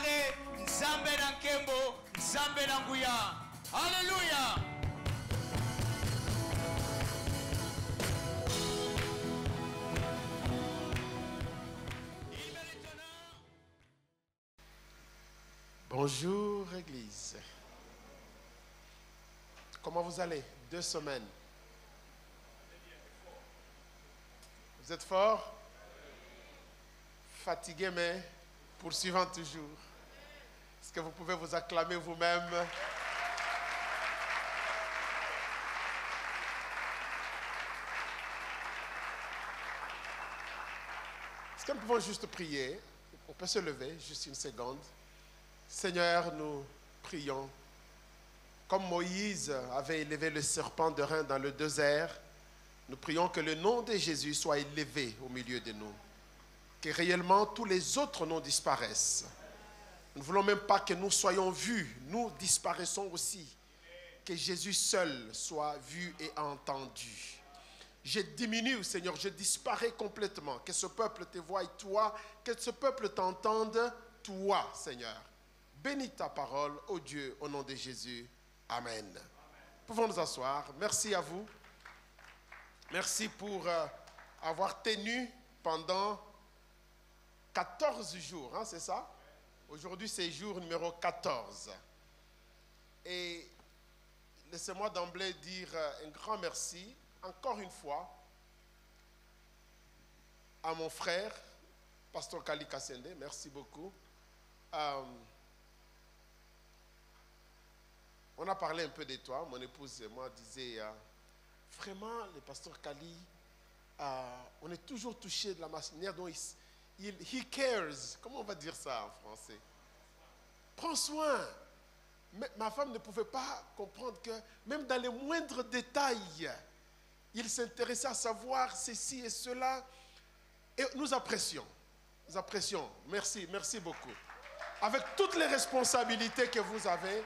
déclarer Nzambe na nkembo, Nzambe na nguya. Alléluia. Bonjour Église. Comment vous allez? 2 semaines. Vous êtes forts? Fatigués mais poursuivant toujours. Est-ce que vous pouvez vous acclamer vous-même? Est-ce que nous pouvons juste prier? On peut se lever, juste une seconde. Seigneur, nous prions. Comme Moïse avait élevé le serpent de rein dans le désert, nous prions que le nom de Jésus soit élevé au milieu de nous. Que réellement tous les autres noms disparaissent. Nous ne voulons même pas que nous soyons vus. Nous disparaissons aussi. Que Jésus seul soit vu et entendu. Je diminue, Seigneur, je disparais complètement. Que ce peuple te voie, toi. Que ce peuple t'entende, toi, Seigneur. Bénis ta parole, ô Dieu, au nom de Jésus. Amen. Pouvons nous asseoir. Merci à vous. Merci pour avoir tenu pendant 14 jours, hein, c'est ça? Aujourd'hui, c'est jour numéro 14. Et laissez-moi d'emblée dire un grand merci, encore une fois, à mon frère, Pasteur Kali Kassende. Merci beaucoup. On a parlé un peu de toi, mon épouse et moi disaient, vraiment, le pasteur Kali, on est toujours touché de la manière dont he cares. Comment on va dire ça en français? Prends soin. Mais ma femme ne pouvait pas comprendre que même dans les moindres détails, il s'intéressait à savoir ceci et cela. Et nous apprécions. Nous apprécions. Merci, merci beaucoup. Avec toutes les responsabilités que vous avez,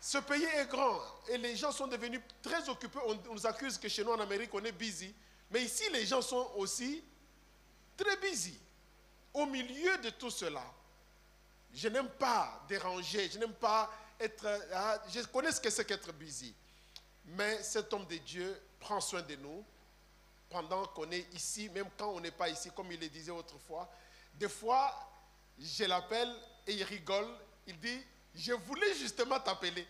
ce pays est grand et les gens sont devenus très occupés. On nous accuse que chez nous en Amérique, on est busy. Mais ici, les gens sont aussi très busy. Au milieu de tout cela, je n'aime pas déranger, je n'aime pas être... je connais ce que c'est qu'être busy. Mais cet homme de Dieu prend soin de nous pendant qu'on est ici, même quand on n'est pas ici, comme il le disait autrefois. Des fois, je l'appelle et il rigole. Il dit, je voulais justement t'appeler.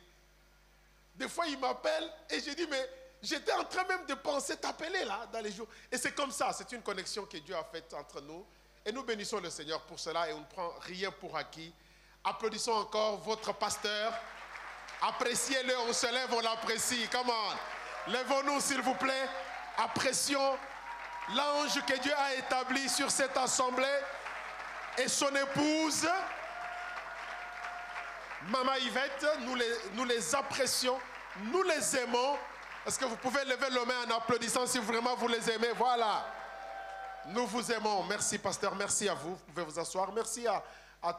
Des fois, il m'appelle et je dis, mais j'étais en train même de penser t'appeler là, dans les jours. Et c'est comme ça, c'est une connexion que Dieu a faite entre nous. Et nous bénissons le Seigneur pour cela et on ne prend rien pour acquis. Applaudissons encore votre pasteur. Appréciez-le, on se lève, on l'apprécie. Come on. Lèvons-nous s'il vous plaît. Apprécions l'ange que Dieu a établi sur cette assemblée et son épouse. Maman Yvette, nous les apprécions, nous les aimons. Est-ce que vous pouvez lever le main en applaudissant si vraiment vous les aimez? Voilà. Nous vous aimons. Merci, pasteur. Merci à vous. Vous pouvez vous asseoir. Merci à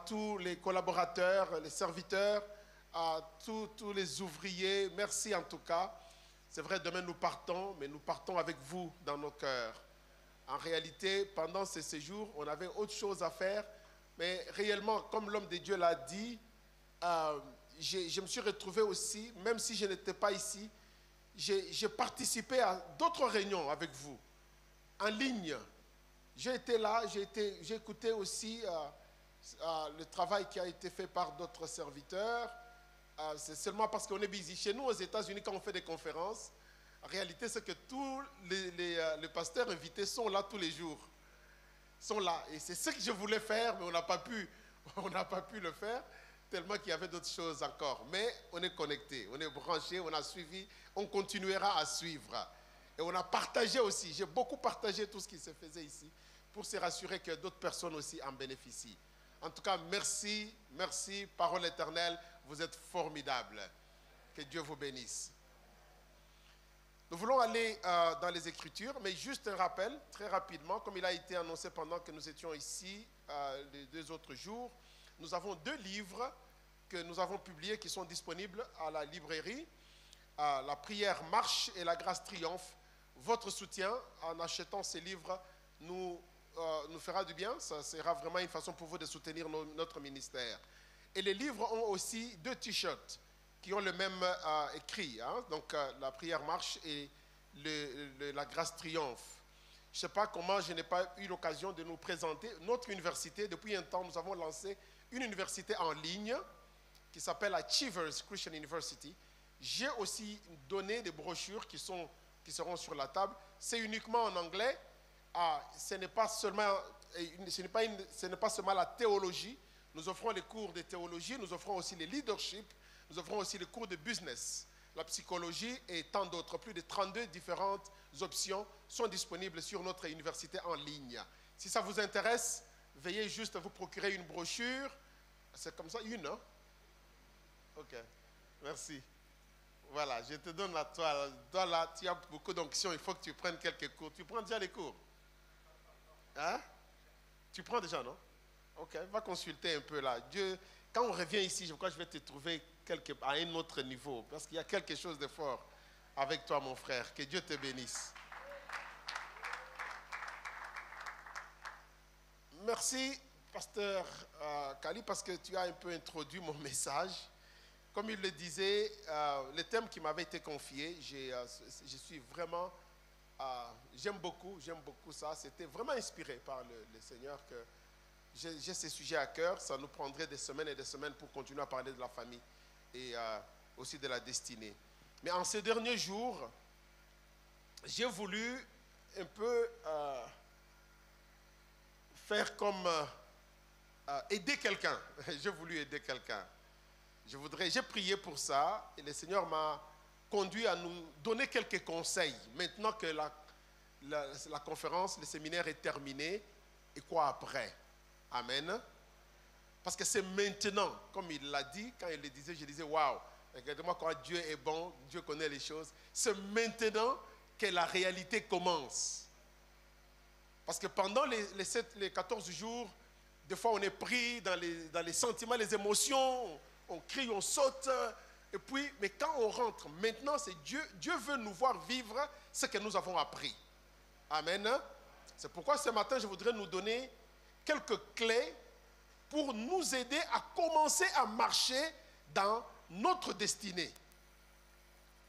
tous les collaborateurs, les serviteurs, à tous les ouvriers. Merci en tout cas. C'est vrai, demain nous partons, mais nous partons avec vous dans nos cœurs. En réalité, pendant ces séjours, on avait autre chose à faire. Mais réellement, comme l'homme de Dieu l'a dit, je me suis retrouvé aussi, même si je n'étais pas ici, j'ai participé à d'autres réunions avec vous, en ligne. J'ai été là, j'ai écouté aussi le travail qui a été fait par d'autres serviteurs. C'est seulement parce qu'on est busy. Chez nous, aux États-Unis, quand on fait des conférences, en réalité, c'est que tous les pasteurs invités sont là tous les jours. Sont là. Et c'est ce que je voulais faire, mais on n'a pas pu le faire. Tellement qu'il y avait d'autres choses encore. Mais on est connecté, on est branché, on a suivi, on continuera à suivre. Et on a partagé aussi, j'ai beaucoup partagé tout ce qui se faisait ici pour se rassurer que d'autres personnes aussi en bénéficient. En tout cas, merci, merci, parole éternelle, vous êtes formidables. Que Dieu vous bénisse. Nous voulons aller dans les Écritures, mais juste un rappel, très rapidement, comme il a été annoncé pendant que nous étions ici les 2 autres jours. Nous avons 2 livres que nous avons publiés qui sont disponibles à la librairie. La prière marche et la grâce triomphe. Votre soutien en achetant ces livres nous nous fera du bien. Ça sera vraiment une façon pour vous de soutenir notre ministère. Et les livres ont aussi 2 t-shirts qui ont le même écrit. Hein? Donc la prière marche et la grâce triomphe. Je ne sais pas comment je n'ai pas eu l'occasion de nous présenter. Notre université, depuis un temps, nous avons lancé une université en ligne qui s'appelle Achievers Christian University. J'ai aussi donné des brochures qui seront sur la table. C'est uniquement en anglais. Ce n'est pas seulement la théologie. Nous offrons les cours de théologie, nous offrons aussi les leadership, nous offrons aussi les cours de business, la psychologie et tant d'autres. Plus de 32 différentes options sont disponibles sur notre université en ligne. Si ça vous intéresse, veuillez juste vous procurer une brochure. C'est comme ça, une, hein? Ok, merci. Voilà, je te donne à toi. Toi là, tu as beaucoup d'onction, il faut que tu prennes quelques cours. Tu prends déjà les cours? Hein? Tu prends déjà, non? Ok, va consulter un peu là. Dieu, quand on revient ici, je crois que je vais te trouver à un autre niveau. Parce qu'il y a quelque chose de fort avec toi, mon frère. Que Dieu te bénisse. Merci, pasteur Kali, parce que tu as un peu introduit mon message. Comme il le disait, le thème qui m'avait été confié, je suis vraiment, j'aime beaucoup ça. C'était vraiment inspiré par le Seigneur que j'ai ces sujets à cœur. Ça nous prendrait des semaines et des semaines pour continuer à parler de la famille et aussi de la destinée. Mais en ces derniers jours, j'ai voulu un peu faire comme aider quelqu'un. J'ai voulu aider quelqu'un. J'ai prié pour ça et le Seigneur m'a conduit à nous donner quelques conseils. Maintenant que la conférence, le séminaire est terminé, et quoi après? Amen. Parce que c'est maintenant, comme il l'a dit, quand il le disait, je disais, waouh, regardez-moi quand Dieu est bon, Dieu connaît les choses. C'est maintenant que la réalité commence. Parce que pendant les 14 jours, des fois on est pris dans les sentiments, les émotions, on crie, on saute, et puis, mais quand on rentre, maintenant c'est Dieu veut nous voir vivre ce que nous avons appris. Amen. C'est pourquoi ce matin, je voudrais nous donner quelques clés pour nous aider à commencer à marcher dans notre destinée.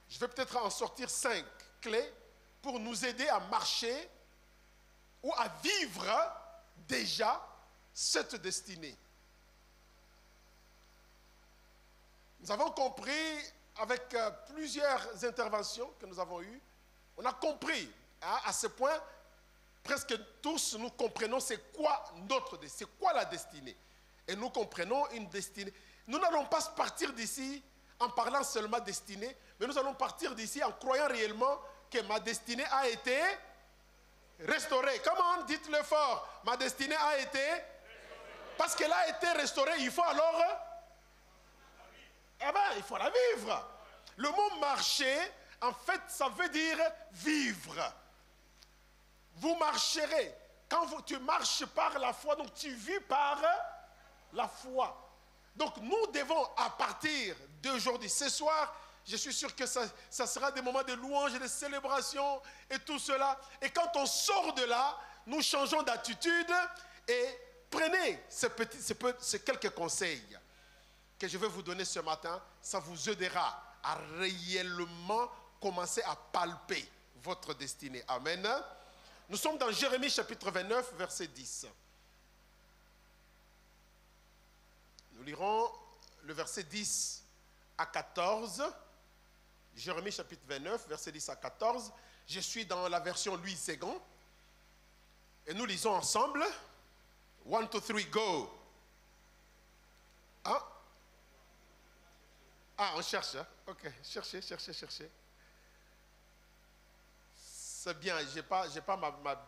Je vais peut-être en sortir 5 clés pour nous aider à marcher ou à vivre déjà cette destinée. Nous avons compris avec plusieurs interventions que nous avons eues, on a compris à ce point, presque tous nous comprenons c'est quoi la destinée. Et nous comprenons une destinée. Nous n'allons pas partir d'ici en parlant seulement destinée, mais nous allons partir d'ici en croyant réellement que ma destinée a été restaurée. Comment? Dites-le fort. Ma destinée a été restaurée. Parce qu'elle a été restaurée, il faut alors... Eh bien, il faut la vivre. Le mot marcher, en fait, ça veut dire vivre. Vous marcherez. Quand tu marches par la foi, donc tu vis par la foi. Donc nous devons, à partir d'aujourd'hui, ce soir, je suis sûr que ça sera des moments de louange et de célébration et tout cela. Et quand on sort de là, nous changeons d'attitude et prenez ces quelques conseils que je vais vous donner ce matin. Ça vous aidera à réellement commencer à palper votre destinée. Amen. Nous sommes dans Jérémie chapitre 29, verset 10. Nous lirons le verset 10 à 14. Jérémie chapitre 29, verset 10 à 14. Je suis dans la version Louis II. Et nous lisons ensemble. 1, 2, 3, go. Hein? Ah, on cherche. Hein? Ok, cherchez. C'est bien, je n'ai pas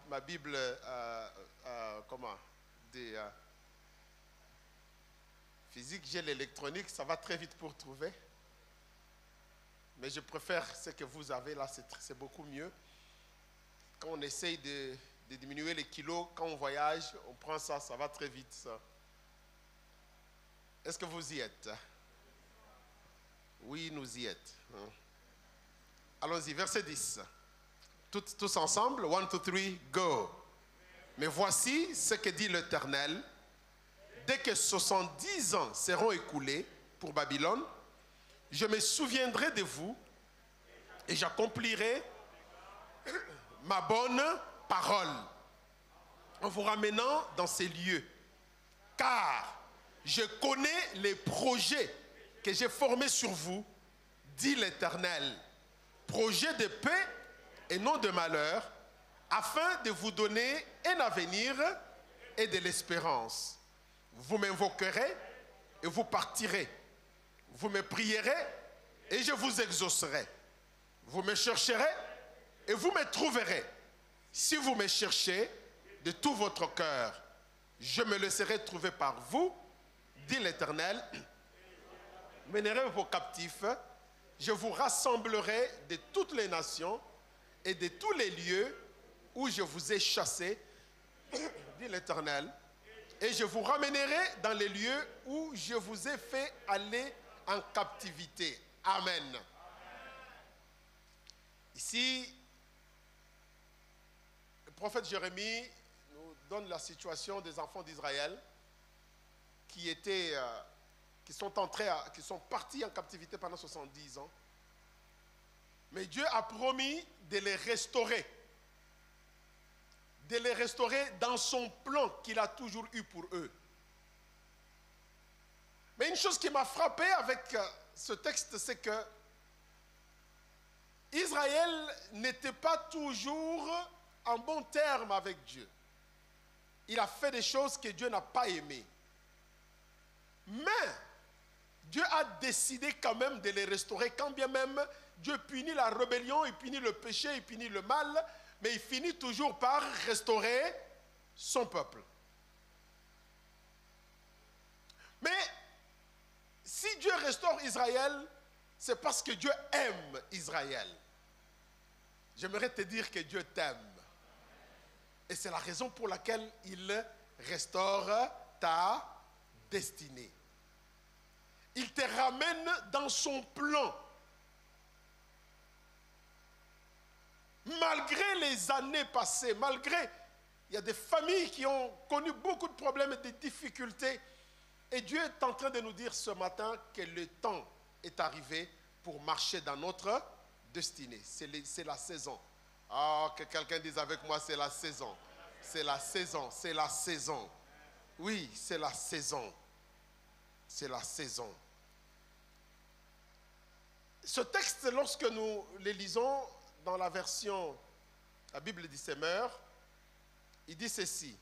ma Bible, physique, j'ai l'électronique, ça va très vite pour trouver. Mais je préfère ce que vous avez là, c'est beaucoup mieux. Quand on essaye de diminuer les kilos, quand on voyage, on prend ça, ça va très vite. Ça. Est-ce que vous y êtes? Oui, nous y êtes. Allons-y, verset 10. Tous ensemble, 1, 2, 3, go. Mais voici ce que dit l'Éternel. Dès que 70 ans seront écoulés pour Babylone, je me souviendrai de vous et j'accomplirai ma bonne parole en vous ramenant dans ces lieux. Car je connais les projets que j'ai formés sur vous, dit l'Éternel. Projets de paix et non de malheur, afin de vous donner un avenir et de l'espérance. Vous m'invoquerez et vous partirez. Vous me prierez et je vous exaucerai. Vous me chercherez et vous me trouverez. Si vous me cherchez de tout votre cœur, je me laisserai trouver par vous, dit l'Éternel. Mènerez vos captifs, je vous rassemblerai de toutes les nations et de tous les lieux où je vous ai chassés, dit l'Éternel, et je vous ramènerai dans les lieux où je vous ai fait aller en captivité. Amen. Ici, le prophète Jérémie nous donne la situation des enfants d'Israël qui sont partis en captivité pendant 70 ans. Mais Dieu a promis de les restaurer. De les restaurer dans son plan qu'il a toujours eu pour eux. Mais une chose qui m'a frappé avec ce texte, c'est que Israël n'était pas toujours en bon terme avec Dieu. Il a fait des choses que Dieu n'a pas aimées. Mais Dieu a décidé quand même de les restaurer, quand bien même Dieu punit la rébellion, il punit le péché, il punit le mal, mais il finit toujours par restaurer son peuple. Mais si Dieu restaure Israël, c'est parce que Dieu aime Israël. J'aimerais te dire que Dieu t'aime. Et c'est la raison pour laquelle il restaure ta destinée. Il te ramène dans son plan. Malgré les années passées, il y a des familles qui ont connu beaucoup de problèmes et de difficultés. Et Dieu est en train de nous dire ce matin que le temps est arrivé pour marcher dans notre destinée. C'est la saison. Ah, que quelqu'un dise avec moi, c'est la saison. C'est la saison, c'est la saison. Oui, c'est la saison. C'est la saison. Ce texte, lorsque nous le lisons dans la version, la Bible dit Semeur, il dit ceci.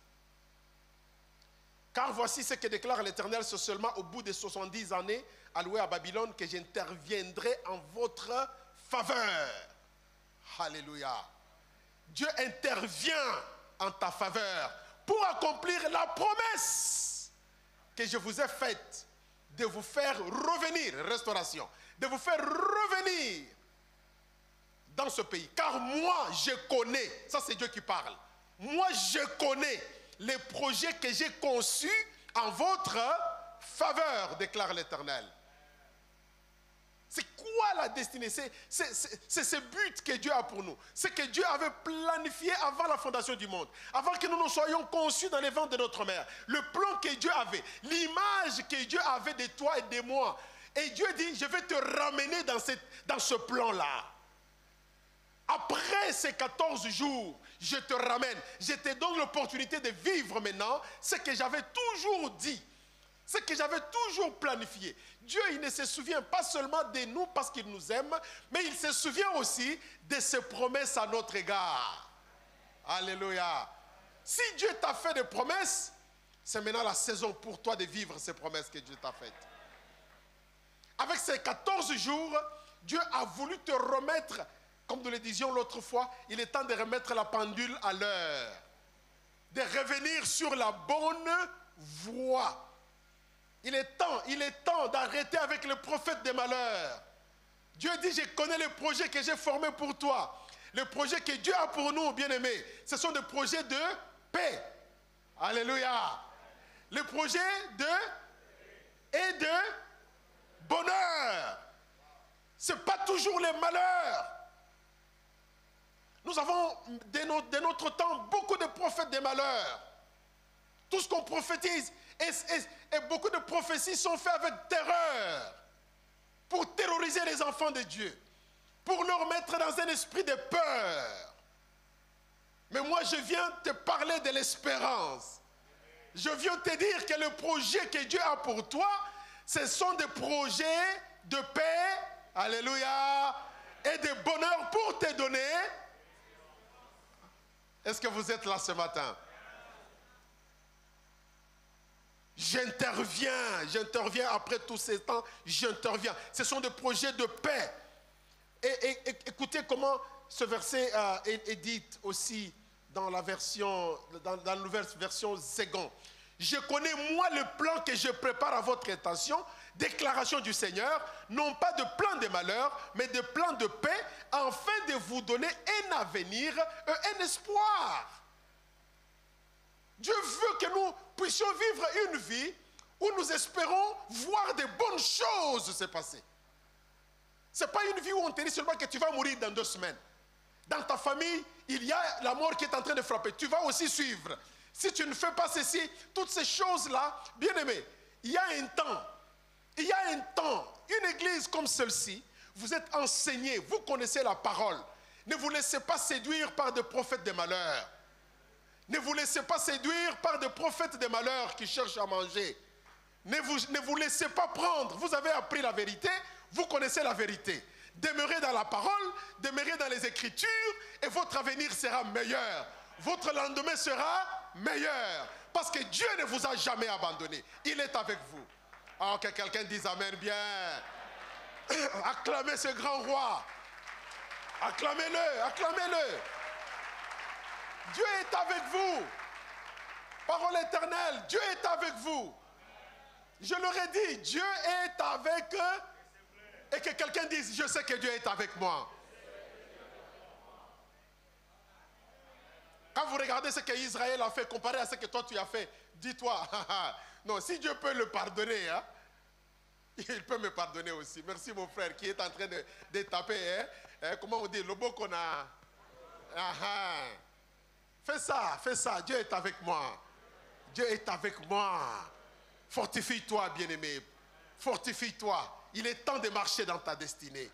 Car voici ce que déclare l'Éternel, c'est seulement au bout de 70 années allouées à Babylone que j'interviendrai en votre faveur. Alléluia. Dieu intervient en ta faveur pour accomplir la promesse que je vous ai faite de vous faire revenir, restauration, de vous faire revenir dans ce pays. Car moi, je connais, ça c'est Dieu qui parle, moi je connais les projets que j'ai conçus en votre faveur, déclare l'Éternel. C'est quoi la destinée? C'est ce but que Dieu a pour nous. C'est que Dieu avait planifié avant la fondation du monde. Avant que nous nous soyons conçus dans les ventres de notre mère. Le plan que Dieu avait. L'image que Dieu avait de toi et de moi. Et Dieu dit, je vais te ramener dans ce plan-là. Après ces 14 jours, je te ramène. Je te donne l'opportunité de vivre maintenant ce que j'avais toujours dit. Ce que j'avais toujours planifié. Dieu, il ne se souvient pas seulement de nous parce qu'il nous aime, mais il se souvient aussi de ses promesses à notre égard. Alléluia. Si Dieu t'a fait des promesses, c'est maintenant la saison pour toi de vivre ces promesses que Dieu t'a faites. Avec ces 14 jours, Dieu a voulu te remettre, comme nous le disions l'autre fois, il est temps de remettre la pendule à l'heure. De revenir sur la bonne voie. Il est temps d'arrêter avec le prophète des malheurs. Dieu dit, je connais les projets que j'ai formés pour toi. Les projets que Dieu a pour nous, bien-aimés, ce sont des projets de paix. Alléluia. Les projets et de bonheur. Ce n'est pas toujours les malheurs. Nous avons, de notre temps, beaucoup de prophètes des malheurs. Tout ce qu'on prophétise, et beaucoup de prophéties sont faites avec terreur, pour terroriser les enfants de Dieu, pour leur mettre dans un esprit de peur. Mais moi, je viens te parler de l'espérance. Je viens te dire que le projet que Dieu a pour toi, ce sont des projets de paix, alléluia, et de bonheur pour te donner. Est-ce que vous êtes là ce matin? J'interviens après tous ces temps, j'interviens. Ce sont des projets de paix. Et écoutez comment ce verset est dit aussi dans la nouvelle version Second. Je connais moi le plan que je prépare à votre intention, déclaration du Seigneur, non pas de plan de malheur, mais de plan de paix, afin de vous donner un avenir, un espoir. Dieu veut que nous puissions vivre une vie où nous espérons voir de bonnes choses se passer. Ce n'est pas une vie où on te dit seulement que tu vas mourir dans 2 semaines. Dans ta famille, il y a la mort qui est en train de frapper. Tu vas aussi suivre. Si tu ne fais pas ceci, toutes ces choses-là, bien aimé, il y a un temps, une église comme celle-ci, vous êtes enseignés, vous connaissez la parole. Ne vous laissez pas séduire par des prophètes de malheur. Ne vous laissez pas séduire par des prophètes de malheur qui cherchent à manger. Ne vous laissez pas prendre. Vous avez appris la vérité, vous connaissez la vérité. Demeurez dans la parole, demeurez dans les Écritures et votre avenir sera meilleur. Votre lendemain sera meilleur. Parce que Dieu ne vous a jamais abandonné. Il est avec vous. Alors que quelqu'un dise Amen bien. Acclamez ce grand roi. Acclamez-le, acclamez-le. Dieu est avec vous. Parole éternelle, Dieu est avec vous. Je leur ai dit, Dieu est avec eux. Et que quelqu'un dise, je sais que Dieu est avec moi. Quand vous regardez ce qu'Israël a fait comparé à ce que toi tu as fait, dis-toi, non, si Dieu peut le pardonner, hein, il peut me pardonner aussi. Merci mon frère qui est en train de taper, hein, comment on dit, le beau qu'on a. Fais ça, Dieu est avec moi. Dieu est avec moi. Fortifie-toi, bien-aimé. Fortifie-toi. Il est temps de marcher dans ta destinée.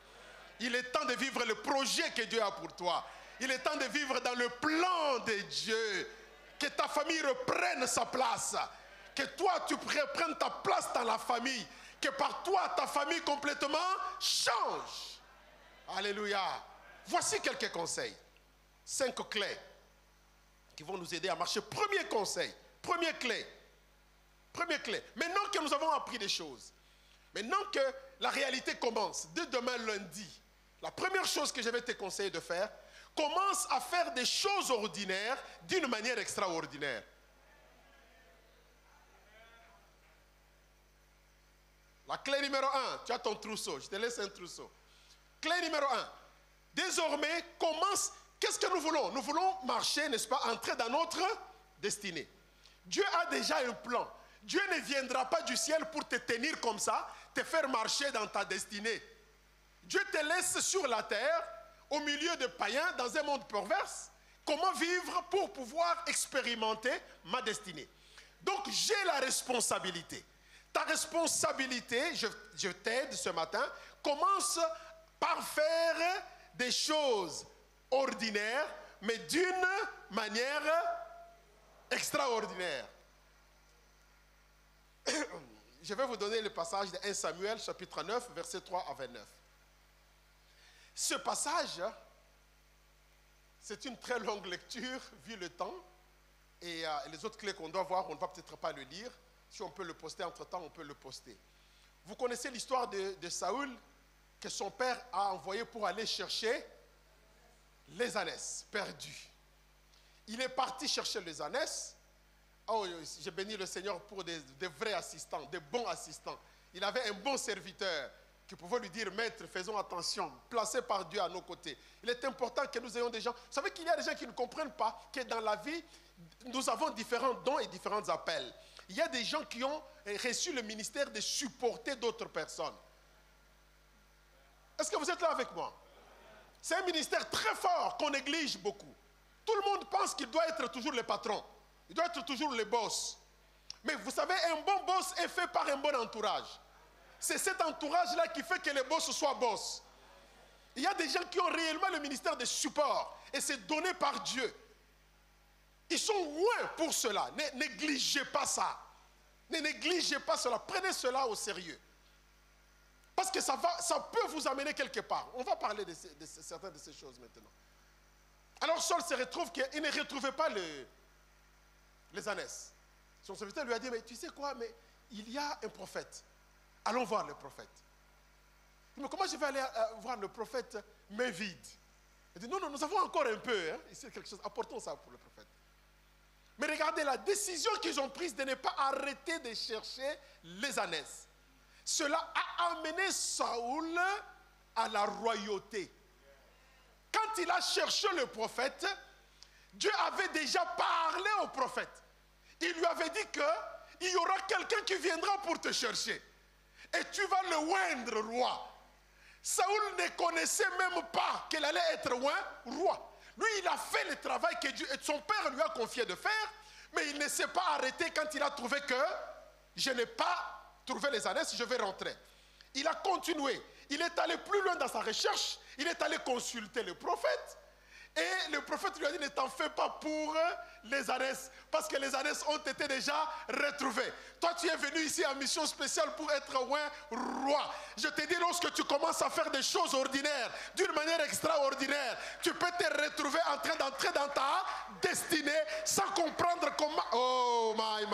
Il est temps de vivre le projet que Dieu a pour toi. Il est temps de vivre dans le plan de Dieu. Que ta famille reprenne sa place. Que toi, tu reprennes ta place dans la famille. Que par toi, ta famille complètement change. Alléluia. Voici quelques conseils. 5 clés qui vont nous aider à marcher. Premier conseil, première clé. Maintenant que nous avons appris des choses, maintenant que la réalité commence, dès demain lundi, la première chose que je vais te conseiller de faire, commence à faire des choses ordinaires d'une manière extraordinaire. La clé numéro 1, tu as ton trousseau, je te laisse un trousseau. Clé numéro 1, désormais, commence. Qu'est-ce que nous voulons? Nous voulons marcher, n'est-ce pas, entrer dans notre destinée. Dieu a déjà un plan. Dieu ne viendra pas du ciel pour te tenir comme ça, te faire marcher dans ta destinée. Dieu te laisse sur la terre, au milieu de païens, dans un monde perverse. Comment vivre pour pouvoir expérimenter ma destinée? Donc, j'ai la responsabilité. Ta responsabilité, je t'aide ce matin, commence par faire des choses ordinaire, mais d'une manière extraordinaire. Je vais vous donner le passage de 1 Samuel, chapitre 9, versets 3 à 29. Ce passage, c'est une très longue lecture, vu le temps, et les autres clés qu'on doit voir, on ne va peut-être pas le lire. Si on peut le poster entre-temps, on peut le poster. Vous connaissez l'histoire de Saül, que son père a envoyé pour aller chercher les ânesses perdus. Il est parti chercher les ânesses. Oh, j'ai béni le Seigneur pour des vrais assistants, des bons assistants. Il avait un bon serviteur qui pouvait lui dire, maître, faisons attention, placé par Dieu à nos côtés. Il est important que nous ayons des gens. Vous savez qu'il y a des gens qui ne comprennent pas que dans la vie, nous avons différents dons et différents appels. Il y a des gens qui ont reçu le ministère de supporter d'autres personnes. Est-ce que vous êtes là avec moi? C'est un ministère très fort qu'on néglige beaucoup. Tout le monde pense qu'il doit être toujours le patron. Il doit être toujours le boss. Mais vous savez, un bon boss est fait par un bon entourage. C'est cet entourage-là qui fait que le boss soit boss. Il y a des gens qui ont réellement le ministère de support. Et c'est donné par Dieu. Ils sont loin pour cela. Ne négligez pas ça. Ne négligez pas cela. Prenez cela au sérieux. Parce que ça peut vous amener quelque part. On va parler de certaines de ces choses maintenant. Alors Saul se retrouve qu'il ne retrouvait pas les ânesses. Son serviteur lui a dit, mais tu sais quoi, mais il y a un prophète. Allons voir le prophète. Mais comment je vais aller voir le prophète main vide? Il dit, non, nous avons encore un peu. Hein, ici, quelque chose. Apportons ça pour le prophète. Mais regardez la décision qu'ils ont prise de ne pas arrêter de chercher les ânesses. Cela a amené Saoul à la royauté. Quand il a cherché le prophète, Dieu avait déjà parlé au prophète. Il lui avait dit qu'il y aura quelqu'un qui viendra pour te chercher. Et tu vas le oindre roi. Saoul ne connaissait même pas qu'il allait être roi. Lui, il a fait le travail que Dieu et son père lui a confié de faire, mais il ne s'est pas arrêté quand il a trouvé que je n'ai pas trouvé les ânesses, je vais rentrer. Il a continué. Il est allé plus loin dans sa recherche. Il est allé consulter le prophète. Et le prophète lui a dit, ne t'en fais pas pour les ânesses, parce que les ânesses ont été déjà retrouvées. Toi, tu es venu ici en mission spéciale pour être roi. Je te dis, lorsque tu commences à faire des choses ordinaires, d'une manière extraordinaire, tu peux te retrouver en train d'entrer dans ta destinée sans comprendre comment... Oh, my.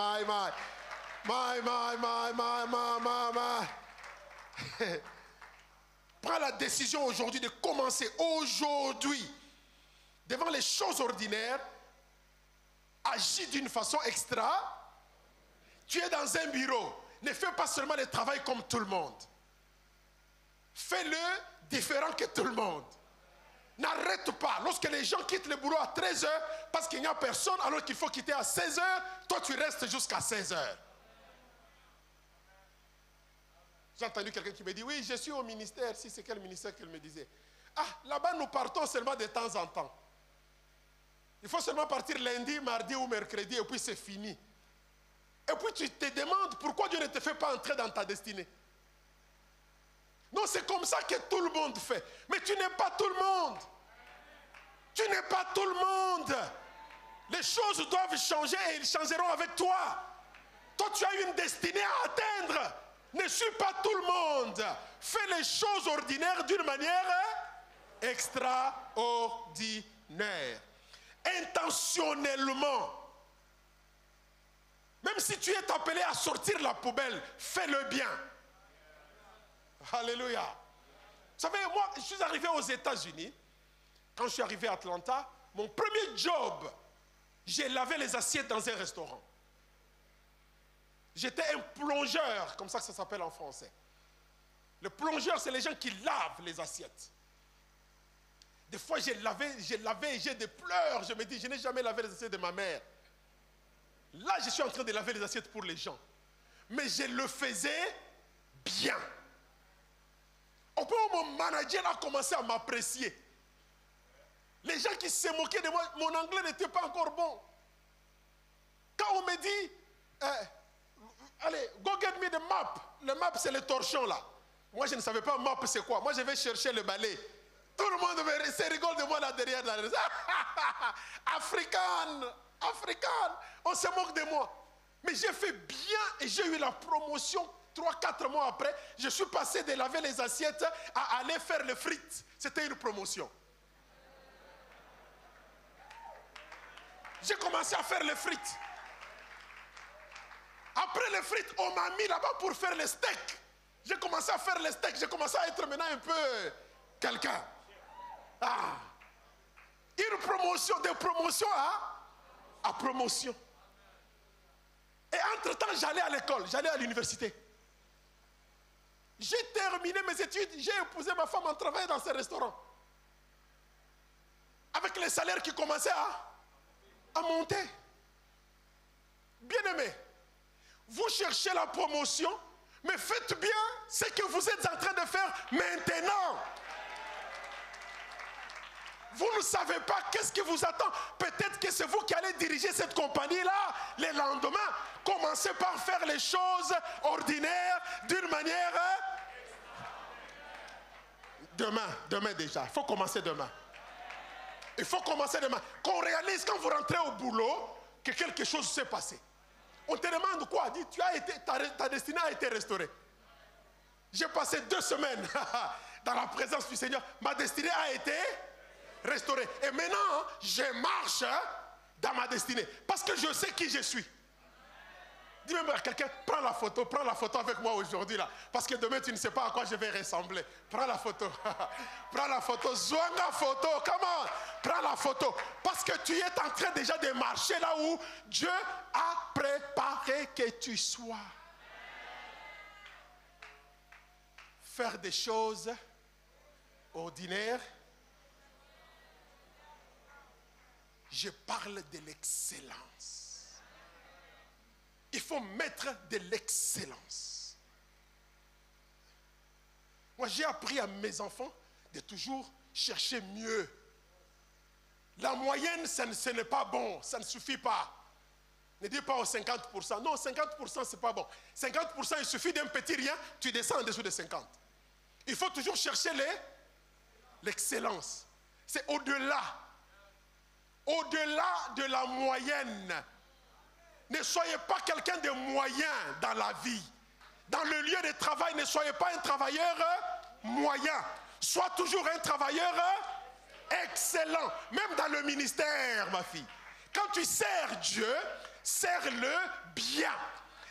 Prends la décision aujourd'hui de commencer aujourd'hui. Devant les choses ordinaires, agis d'une façon extra. Tu es dans un bureau. Ne fais pas seulement le travail comme tout le monde. Fais-le différent que tout le monde. N'arrête pas. Lorsque les gens quittent le boulot à 13h parce qu'il n'y a personne, alors qu'il faut quitter à 16h, toi tu restes jusqu'à 16h. J'ai entendu quelqu'un qui me dit, oui, je suis au ministère. Si c'est quel ministère qu'elle me disait? Ah, là-bas nous partons seulement de temps en temps. Il faut seulement partir lundi, mardi ou mercredi et puis c'est fini. Et puis tu te demandes pourquoi Dieu ne te fait pas entrer dans ta destinée. Non, c'est comme ça que tout le monde fait. Mais tu n'es pas tout le monde. Tu n'es pas tout le monde. Les choses doivent changer et ils changeront avec toi. Toi, tu as une destinée à atteindre. Ne suis pas tout le monde. Fais les choses ordinaires d'une manière extraordinaire. Intentionnellement. Même si tu es appelé à sortir la poubelle, fais-le bien. Alléluia. Vous savez, moi, je suis arrivé aux États-Unis. Quand je suis arrivé à Atlanta, mon premier job, j'ai lavé les assiettes dans un restaurant. J'étais un plongeur, comme ça que ça s'appelle en français. Le plongeur, c'est les gens qui lavent les assiettes. Des fois, j'ai lavé et j'ai des pleurs. Je me dis, je n'ai jamais lavé les assiettes de ma mère. Là, je suis en train de laver les assiettes pour les gens. Mais je le faisais bien. Au point où mon manager a commencé à m'apprécier. Les gens qui se moquaient de moi, mon anglais n'était pas encore bon. Quand on me dit, allez, go get me the map. Le map, c'est le torchon là. Moi, je ne savais pas map, c'est quoi. Moi, je vais chercher le balai. Tout le monde se rigole de moi là derrière. Africain. On se moque de moi. Mais j'ai fait bien et j'ai eu la promotion 3-4 mois après. Je suis passé de laver les assiettes à aller faire les frites. C'était une promotion. J'ai commencé à faire les frites. Après les frites, on m'a mis là-bas pour faire les steaks. J'ai commencé à faire les steaks. J'ai commencé à être maintenant un peu quelqu'un. Ah. Une promotion, de promotion à promotion. Et entre-temps, j'allais à l'école, j'allais à l'université. J'ai terminé mes études, j'ai épousé ma femme en travaillant dans ce restaurant. Avec les salaires qui commençaient à monter. Bien-aimés, vous cherchez la promotion, mais faites bien ce que vous êtes en train de faire maintenant. Vous ne savez pas qu'est-ce qui vous attend. Peut-être que c'est vous qui allez diriger cette compagnie-là les lendemains. Commencez par faire les choses ordinaires d'une manière... Demain déjà. Il faut commencer demain. Il faut commencer demain. Qu'on réalise quand vous rentrez au boulot que quelque chose s'est passé. On te demande quoi? Dit, ta destinée a été restaurée. J'ai passé 2 semaines dans la présence du Seigneur. Ma destinée a été restaurée. Et maintenant, je marche dans ma destinée. Parce que je sais qui je suis. Dis même à quelqu'un, prends la photo avec moi aujourd'hui là. Parce que demain tu ne sais pas à quoi je vais ressembler. Prends la photo. Prends la photo. Zwanga photo. Comment? Prends la photo. Parce que tu es en train déjà de marcher là où Dieu a préparé que tu sois. Faire des choses ordinaires. Je parle de l'excellence. Il faut mettre de l'excellence. Moi, j'ai appris à mes enfants de toujours chercher mieux. La moyenne, ce n'est pas bon, ça ne suffit pas. Ne dis pas aux 50%. Non, 50%, ce n'est pas bon. 50%, il suffit d'un petit rien, tu descends en dessous de 50. Il faut toujours chercher l'excellence. C'est au-delà. Au-delà de la moyenne. Ne soyez pas quelqu'un de moyen dans la vie. Dans le lieu de travail, ne soyez pas un travailleur moyen. Sois toujours un travailleur excellent. Même dans le ministère, ma fille. Quand tu sers Dieu, sers-le bien.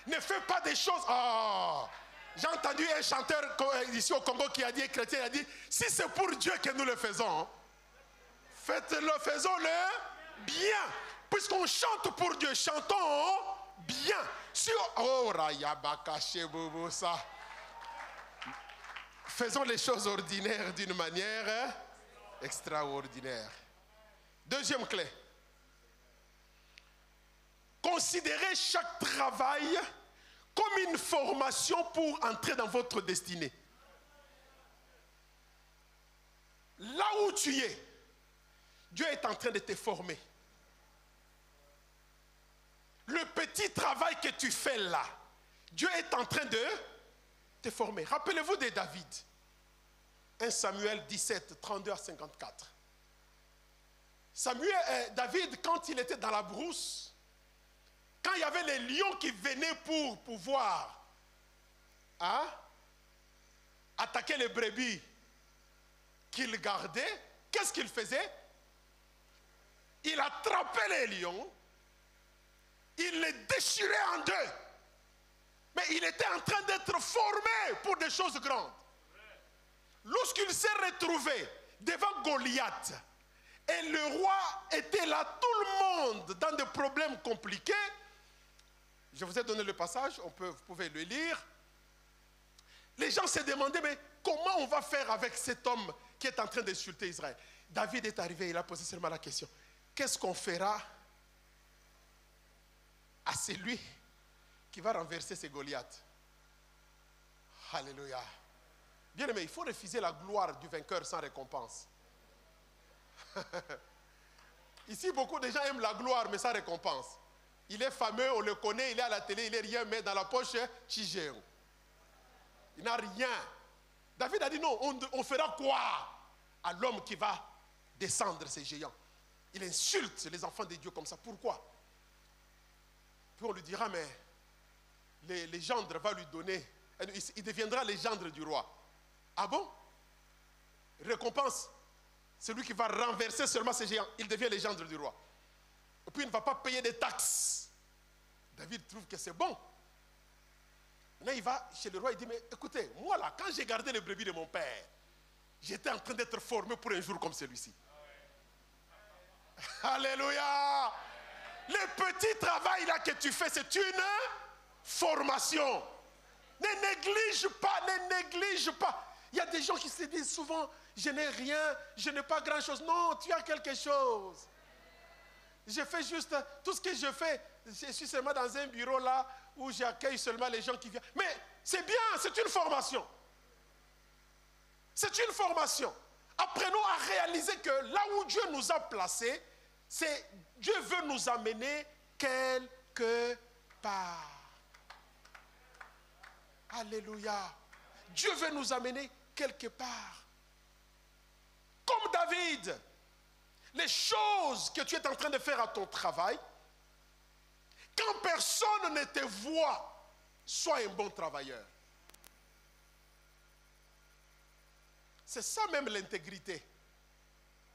Ne fais pas des choses... Oh, j'ai entendu un chanteur ici au Congo qui a dit, chrétien, il a dit, si c'est pour Dieu que nous le faisons, faites-le, faisons-le bien. Puisqu'on chante pour Dieu, chantons bien. Oh, ça. Faisons les choses ordinaires d'une manière extraordinaire. Deuxième clé. Considérez chaque travail comme une formation pour entrer dans votre destinée. Là où tu es, Dieu est en train de te former. Le petit travail que tu fais là, Dieu est en train de te former. Rappelez-vous de David. 1 Samuel 17, 32 à 54. David, quand il était dans la brousse, quand il y avait les lions qui venaient pour pouvoir attaquer les brebis qu'il gardait, qu'est-ce qu'il faisait? Il attrapait les lions, il les déchirait en deux. Mais il était en train d'être formé pour des choses grandes. Lorsqu'il s'est retrouvé devant Goliath, et le roi était là, tout le monde dans des problèmes compliqués. Je vous ai donné le passage, vous pouvez le lire. Les gens se demandaient, mais comment on va faire avec cet homme qui est en train d'insulter Israël? David est arrivé, il a posé seulement la question. Qu'est-ce qu'on fera à celui qui va renverser ces Goliaths? Alléluia. Bien aimé, il faut refuser la gloire du vainqueur sans récompense. Ici, beaucoup de gens aiment la gloire, mais sans récompense. Il est fameux, on le connaît, il est à la télé, il est rien, mais dans la poche, Chigéo. Il n'a rien. David a dit non, on fera quoi à l'homme qui va descendre ces géants? Il insulte les enfants de Dieu comme ça. Pourquoi? Puis on lui dira, mais les gendres va lui donner, il deviendra les gendres du roi. Ah bon? Récompense. Celui qui va renverser seulement ces géants, il devient les gendres du roi. Et puis il ne va pas payer des taxes. David trouve que c'est bon. Maintenant il va chez le roi, il dit, mais écoutez, moi là, quand j'ai gardé les brebis de mon père, j'étais en train d'être formé pour un jour comme celui-ci. Alléluia. Le petit travail là que tu fais, c'est une formation. Ne néglige pas, ne néglige pas. Il y a des gens qui se disent souvent, je n'ai rien, je n'ai pas grand-chose. Non, tu as quelque chose. Je fais juste, tout ce que je fais, je suis seulement dans un bureau là, où j'accueille seulement les gens qui viennent. Mais c'est bien, c'est une formation. C'est une formation. Apprenons à réaliser que là où Dieu nous a placés, Dieu veut nous amener quelque part. Alléluia. Dieu veut nous amener quelque part. Comme David, les choses que tu es en train de faire à ton travail, quand personne ne te voit, sois un bon travailleur. C'est ça même l'intégrité.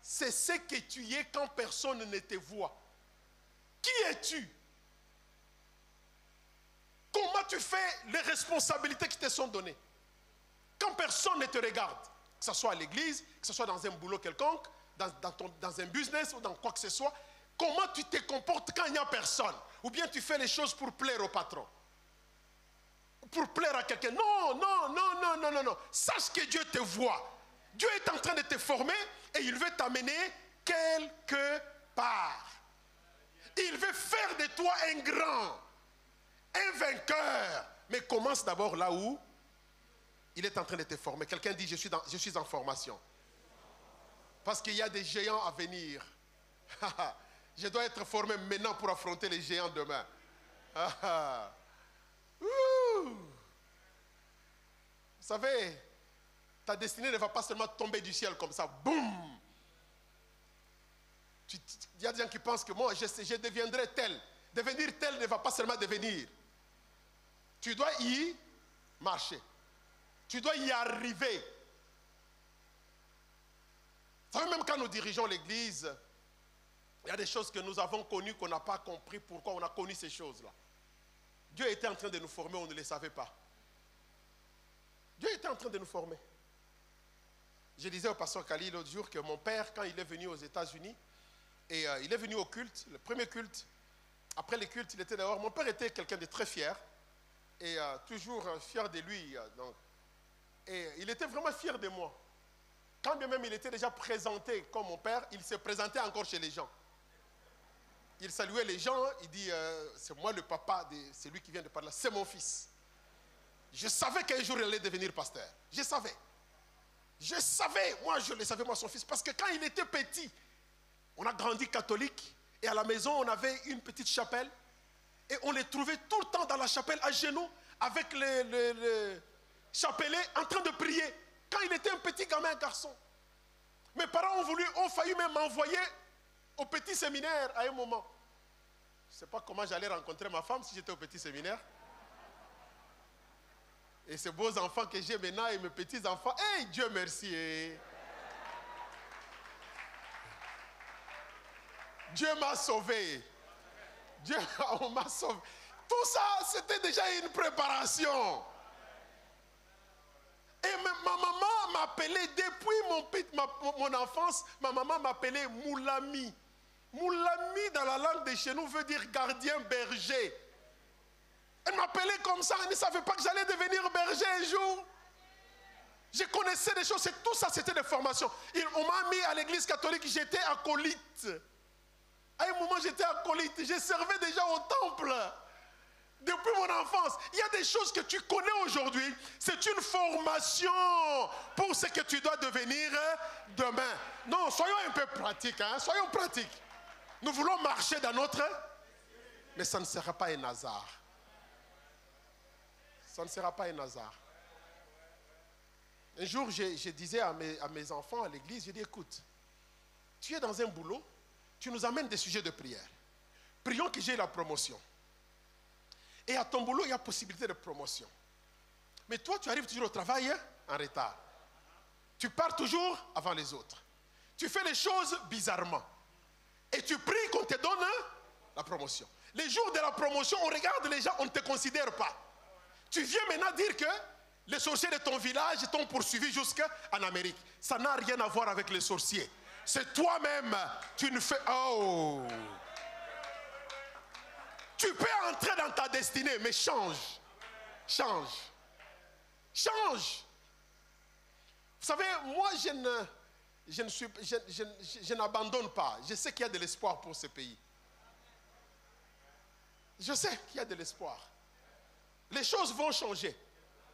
C'est ce que tu es quand personne ne te voit. Qui es-tu? Comment tu fais les responsabilités qui te sont données? Quand personne ne te regarde, que ce soit à l'église, que ce soit dans un boulot quelconque, dans un business ou dans quoi que ce soit, comment tu te comportes quand il n'y a personne? Ou bien tu fais les choses pour plaire au patron? Pour plaire à quelqu'un? Non, non, non, non, non, non, non. Sache que Dieu te voit. Dieu est en train de te former et il veut t'amener quelque part. Il veut faire de toi un grand, un vainqueur. Mais commence d'abord là où il est en train de te former. Quelqu'un dit, je suis en formation. Parce qu'il y a des géants à venir. Je dois être formé maintenant pour affronter les géants demain. Vous savez, ta destinée ne va pas seulement tomber du ciel comme ça. Boum! Il y a des gens qui pensent que moi, je deviendrai tel. Devenir tel ne va pas seulement devenir. Tu dois y marcher. Tu dois y arriver. Vous savez, même quand nous dirigeons l'église, il y a des choses que nous avons connues qu'on n'a pas compris pourquoi on a connu ces choses-là. Dieu était en train de nous former, on ne le savait pas. Dieu était en train de nous former. Je disais au pasteur Kali l'autre jour que mon père, quand il est venu aux États-Unis, et il est venu au culte, le premier culte, après le culte, il était dehors. Mon père était quelqu'un de très fier, et toujours fier de lui. Et il était vraiment fier de moi. Quand bien même il était déjà présenté comme mon père, il se présentait encore chez les gens. Il saluait les gens, il dit, c'est moi le papa de celui qui vient de parler, c'est mon fils. Je savais qu'un jour il allait devenir pasteur. Je savais. Je savais, moi je le savais, moi son fils, parce que quand il était petit, on a grandi catholique, et à la maison on avait une petite chapelle, et on les trouvait tout le temps dans la chapelle à genoux, avec le chapelet en train de prier, quand il était un petit gamin, un garçon. Mes parents ont failli même m'envoyer au petit séminaire à un moment. Je ne sais pas comment j'allais rencontrer ma femme si j'étais au petit séminaire. Et ces beaux enfants que j'ai maintenant et mes petits-enfants, hey, Dieu merci. Dieu m'a sauvé. Dieu m'a sauvé. Tout ça, c'était déjà une préparation. Et ma maman m'appelait, depuis mon enfance, ma maman m'appelait Moulami. Moulami, dans la langue de chez nous, veut dire gardien berger. Elle m'appelait comme ça, elle ne savait pas que j'allais devenir berger un jour. Je connaissais des choses, tout ça c'était des formations. On m'a mis à l'église catholique, j'étais acolyte. À un moment j'étais acolyte, je servais déjà au temple. Depuis mon enfance, il y a des choses que tu connais aujourd'hui. C'est une formation pour ce que tu dois devenir demain. Non, soyons un peu pratiques, hein? Soyons pratiques. Nous voulons marcher dans notre... Mais ça ne sera pas un hasard. Ça ne sera pas un hasard. Un jour, je disais à mes enfants à l'église, je dis, écoute, tu es dans un boulot, tu nous amènes des sujets de prière. Prions que j'ai la promotion. Et à ton boulot, il y a possibilité de promotion. Mais toi, tu arrives toujours au travail en retard. Tu pars toujours avant les autres. Tu fais les choses bizarrement. Et tu pries qu'on te donne la promotion. Les jours de la promotion, on regarde les gens, on ne te considère pas. Tu viens maintenant dire que les sorciers de ton village t'ont poursuivi jusqu'en Amérique. Ça n'a rien à voir avec les sorciers. C'est toi-même, tu ne fais... Oh! Tu peux entrer dans ta destinée, mais change. Change. Change. Vous savez, moi, je n'abandonne pas. Je sais qu'il y a de l'espoir pour ce pays. Je sais qu'il y a de l'espoir. Les choses vont changer.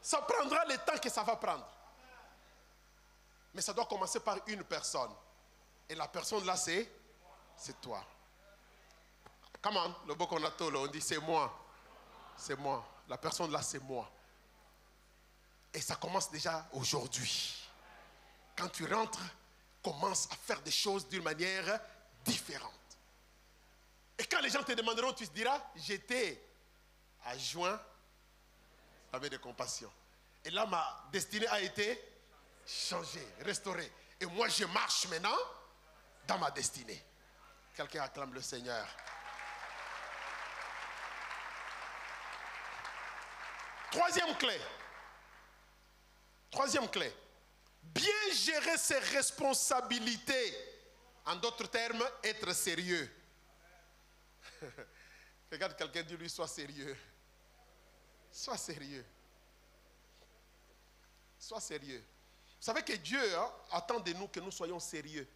Ça prendra le temps que ça va prendre. Mais ça doit commencer par une personne. Et la personne là, c'est toi. Come on, le Bokonato, on dit c'est moi. C'est moi. La personne là, c'est moi. Et ça commence déjà aujourd'hui. Quand tu rentres, commence à faire des choses d'une manière différente. Et quand les gens te demanderont, tu te diras, j'étais adjoint avec de compassion. Et là, ma destinée a été changée, restaurée. Et moi, je marche maintenant dans ma destinée. Quelqu'un acclame le Seigneur. Troisième clé. Troisième clé. Bien gérer ses responsabilités. En d'autres termes, être sérieux. Regarde quelqu'un, dis-lui, sois sérieux. Sois sérieux. Sois sérieux. Vous savez que Dieu attend de nous que nous soyons sérieux.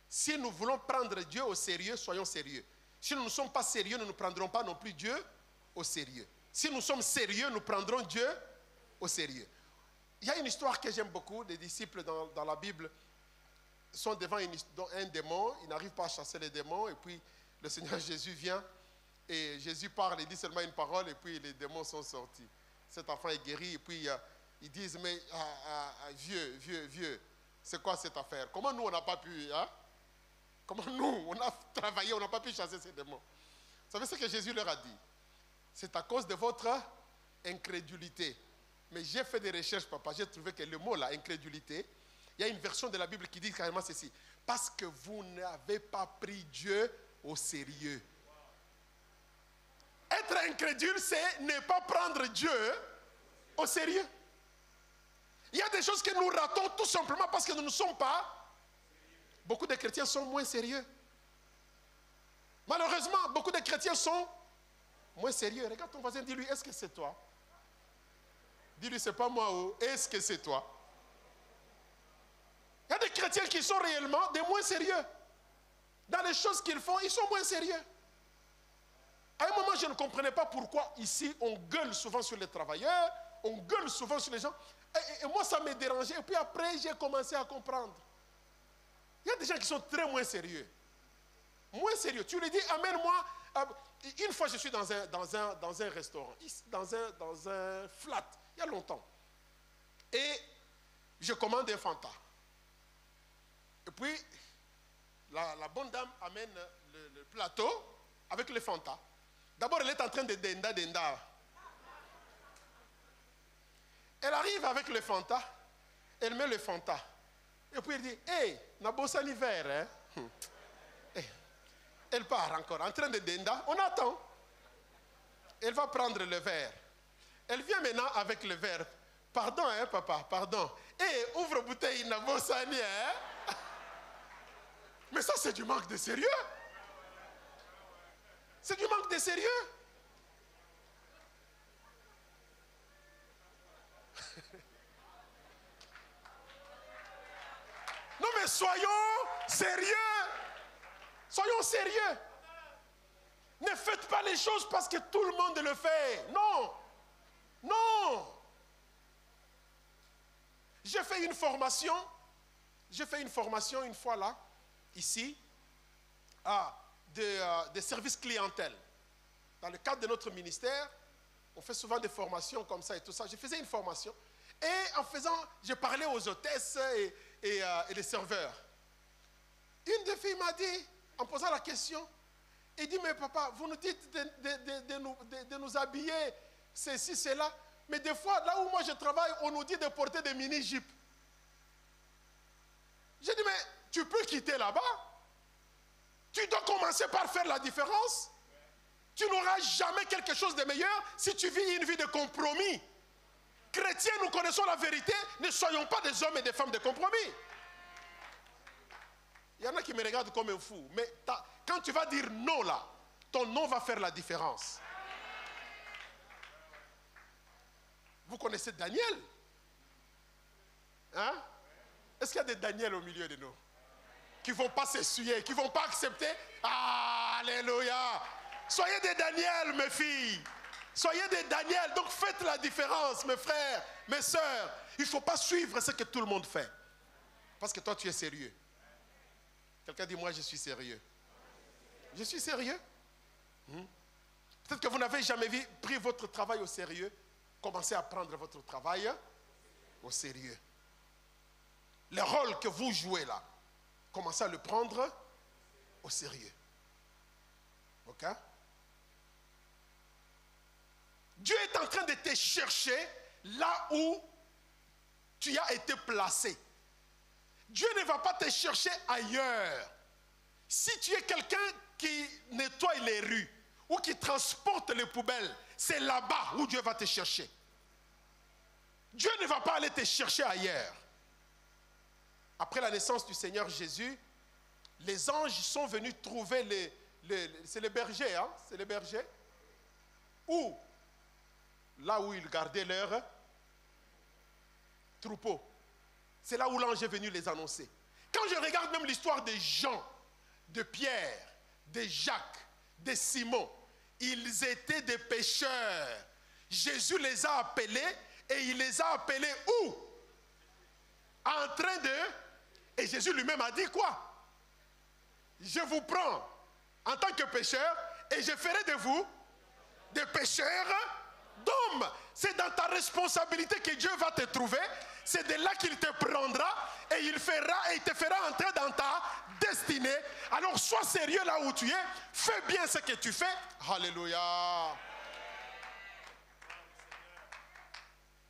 Si nous voulons prendre Dieu au sérieux, soyons sérieux. Si nous ne sommes pas sérieux, nous ne prendrons pas non plus Dieu au sérieux. Si nous sommes sérieux, nous prendrons Dieu au sérieux. Il y a une histoire que j'aime beaucoup. Des disciples dans la Bible sont devant un démon. Ils n'arrivent pas à chasser les démons. Et puis le Seigneur Jésus vient. Et Jésus parle, il dit seulement une parole. Et puis les démons sont sortis. Cet enfant est guéri. Et puis ils disent, mais vieux, c'est quoi cette affaire? Comment nous, on n'a pas pu... Comment nous, on a travaillé, on n'a pas pu chasser ces démons? Vous savez ce que Jésus leur a dit? C'est à cause de votre incrédulité. Mais j'ai fait des recherches, papa. J'ai trouvé que le mot là, incrédulité, il y a une version de la Bible qui dit carrément ceci. Parce que vous n'avez pas pris Dieu au sérieux. Être incrédule, c'est ne pas prendre Dieu au sérieux. Il y a des choses que nous ratons tout simplement parce que nous ne sommes pas. Beaucoup de chrétiens sont moins sérieux. Malheureusement, beaucoup de chrétiens sont moins sérieux. Regarde ton voisin, dis-lui, est-ce que c'est toi? Dis-lui, c'est pas moi, ou est-ce que c'est toi? Il y a des chrétiens qui sont réellement des moins sérieux. Dans les choses qu'ils font, ils sont moins sérieux. À un moment, je ne comprenais pas pourquoi ici, on gueule souvent sur les travailleurs, on gueule souvent sur les gens. Et moi, ça me dérangeait. Et puis après, j'ai commencé à comprendre. Il y a des gens qui sont très moins sérieux. Moins sérieux. Tu lui dis, amène-moi. Une fois, je suis dans un restaurant, dans un flat, il y a longtemps. Et je commande un Fanta. Et puis, la bonne dame amène le plateau avec le Fanta. D'abord, elle est en train de denda. Elle arrive avec le Fanta, elle met le Fanta. Et puis elle dit, hey, n'a pas ça l'hiver, hein? Elle part encore, en train de denda, on attend. Elle va prendre le verre. Elle vient maintenant avec le verre. Pardon, hein, papa, pardon. Hey, ouvre bouteille, n'a pas ça ni, hein? Mais ça, c'est du manque de sérieux. C'est du manque de sérieux. Non mais soyons sérieux. Soyons sérieux. Ne faites pas les choses parce que tout le monde le fait. Non. Non. J'ai fait une formation une fois là, ici, de service clientèle. Dans le cadre de notre ministère, on fait souvent des formations comme ça et tout ça. Je faisais une formation et en faisant, je parlais aux hôtesses et les serveurs. Une des filles m'a dit, en posant la question, il dit, mais papa, vous nous dites de nous habiller, ceci, cela, mais des fois, là où moi je travaille, on nous dit de porter des mini-jupes. J'ai dit, mais tu peux quitter là-bas. Tu dois commencer par faire la différence. Tu n'auras jamais quelque chose de meilleur si tu vis une vie de compromis. Chrétiens, nous connaissons la vérité, ne soyons pas des hommes et des femmes de compromis. Il y en a qui me regardent comme un fou, mais quand tu vas dire non là, ton non va faire la différence. Vous connaissez Daniel? Hein? Est-ce qu'il y a des Daniel au milieu de nous? Qui ne vont pas s'essuyer, qui ne vont pas accepter? Alléluia! Soyez des Daniel, mes filles. Soyez des Daniel. Donc faites la différence, mes frères, mes sœurs. Il ne faut pas suivre ce que tout le monde fait. Parce que toi, tu es sérieux. Quelqu'un dit, moi, je suis sérieux. Je suis sérieux. Peut-être que vous n'avez jamais pris votre travail au sérieux. Commencez à prendre votre travail au sérieux. Le rôle que vous jouez là, commencez à le prendre au sérieux. Ok? Dieu est en train de te chercher là où tu as été placé. Dieu ne va pas te chercher ailleurs. Si tu es quelqu'un qui nettoie les rues ou qui transporte les poubelles, c'est là-bas où Dieu va te chercher. Dieu ne va pas aller te chercher ailleurs. Après la naissance du Seigneur Jésus, les anges sont venus trouver c'est les bergers, hein? C'est les bergers. Où? Là où ils gardaient leur troupeau. C'est là où l'ange est venu les annoncer. Quand je regarde même l'histoire de Jean, de Pierre, de Jacques, de Simon, ils étaient des pécheurs. Jésus les a appelés et il les a appelés où? En train de... Et Jésus lui-même a dit quoi? Je vous prends en tant que pécheurs et je ferai de vous des pécheurs d'hommes. C'est dans ta responsabilité que Dieu va te trouver. C'est de là qu'il te prendra et il te fera entrer dans ta destinée. Alors sois sérieux là où tu es. Fais bien ce que tu fais. Alléluia.